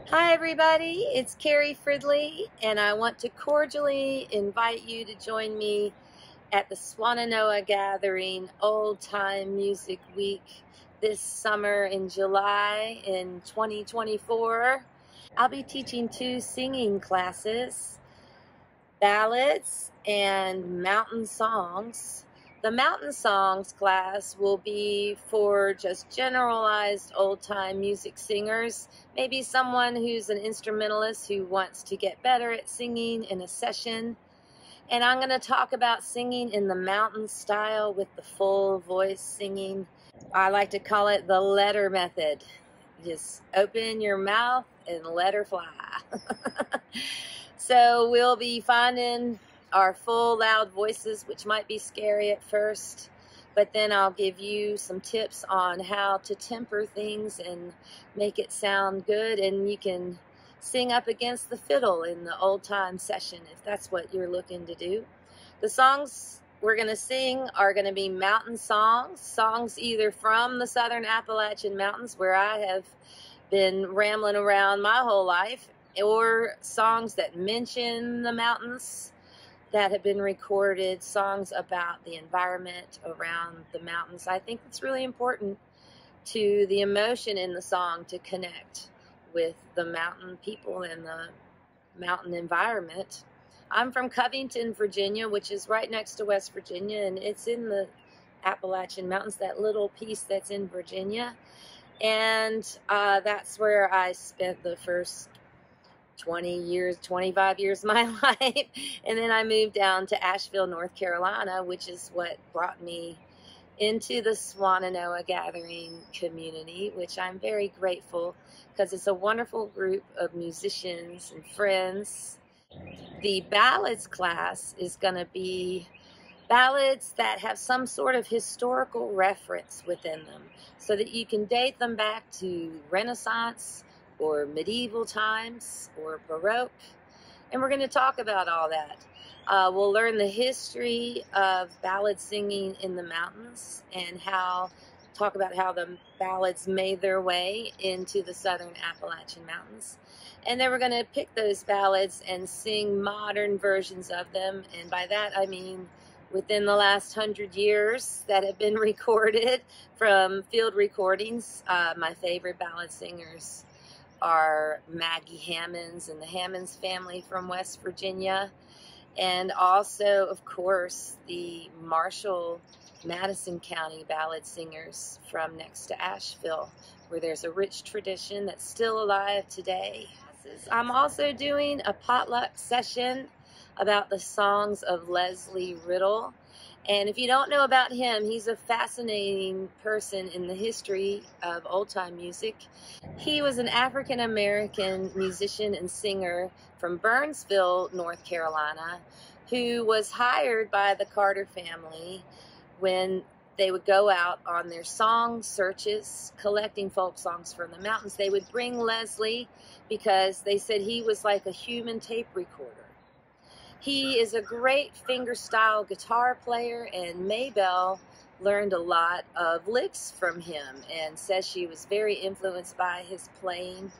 Hi everybody, it's Cary Fridley, and I want to cordially invite you to join me at the Swannanoa Gathering Old Time Music Week this summer in July in 2024. I'll be teaching two singing classes, ballads and mountain songs. The mountain songs class will be for just generalized old-time music singers, maybe someone who's an instrumentalist who wants to get better at singing in a session. And I'm going to talk about singing in the mountain style with the full voice singing. I like to call it the letter method. Just open your mouth and let her fly. So we'll be finding our full loud voices, which might be scary at first, but then I'll give you some tips on how to temper things and make it sound good, and you can sing up against the fiddle in the old time session if that's what you're looking to do. The songs we're going to sing are going to be mountain songs either from the southern Appalachian Mountains, where I have been rambling around my whole life, or songs that mention the mountains that have been recorded, songs about the environment around the mountains. I think it's really important to the emotion in the song to connect with the mountain people and the mountain environment. I'm from Covington, Virginia, which is right next to West Virginia, and it's in the Appalachian Mountains, that little piece that's in Virginia. And that's where I spent the first 25 years of my life. And then I moved down to Asheville, North Carolina, which is what brought me into the Swannanoa Gathering community, which I'm very grateful because it's a wonderful group of musicians and friends. The ballads class is going to be ballads that have some sort of historical reference within them so that you can date them back to Renaissance or medieval times or Baroque, and we're going to talk about all that. We'll learn the history of ballad singing in the mountains and talk about how the ballads made their way into the southern Appalachian Mountains. And then we're going to pick those ballads and sing modern versions of them, and by that I mean within the last 100 years that have been recorded from field recordings. My favorite ballad singers are Maggie Hammonds and the Hammonds family from West Virginia, and also, of course, the Marshall, Madison County ballad singers from next to Asheville, where there's a rich tradition that's still alive today. I'm also doing a potluck session about the Songs of Leslie Riddle. And if you don't know about him, he's a fascinating person in the history of old-time music. He was an African-American musician and singer from Burnsville, North Carolina, who was hired by the Carter family when they would go out on their song searches, collecting folk songs from the mountains. They would bring Leslie because they said he was like a human tape recorder. He is a great fingerstyle guitar player, and Maybelle learned a lot of licks from him and says she was very influenced by his playing.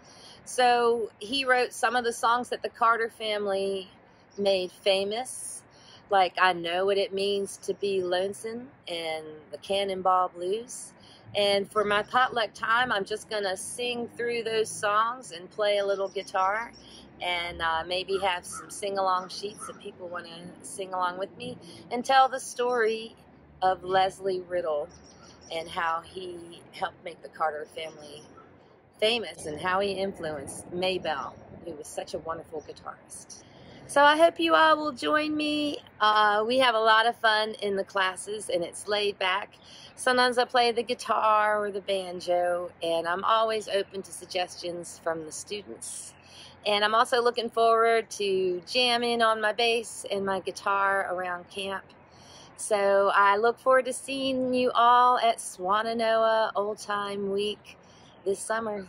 So he wrote some of the songs that the Carter family made famous, like I Know What It Means to Be Lonesome and the Cannonball Blues. And for my potluck time, I'm just going to sing through those songs and play a little guitar, and maybe have some sing-along sheets if people want to sing along with me, and tell the story of Leslie Riddle and how he helped make the Carter family famous and how he influenced Maybelle, who was such a wonderful guitarist. So I hope you all will join me. We have a lot of fun in the classes, and it's laid back. Sometimes I play the guitar or the banjo, and I'm always open to suggestions from the students. And I'm also looking forward to jamming on my bass and my guitar around camp. So I look forward to seeing you all at Swannanoa Old Time Week this summer.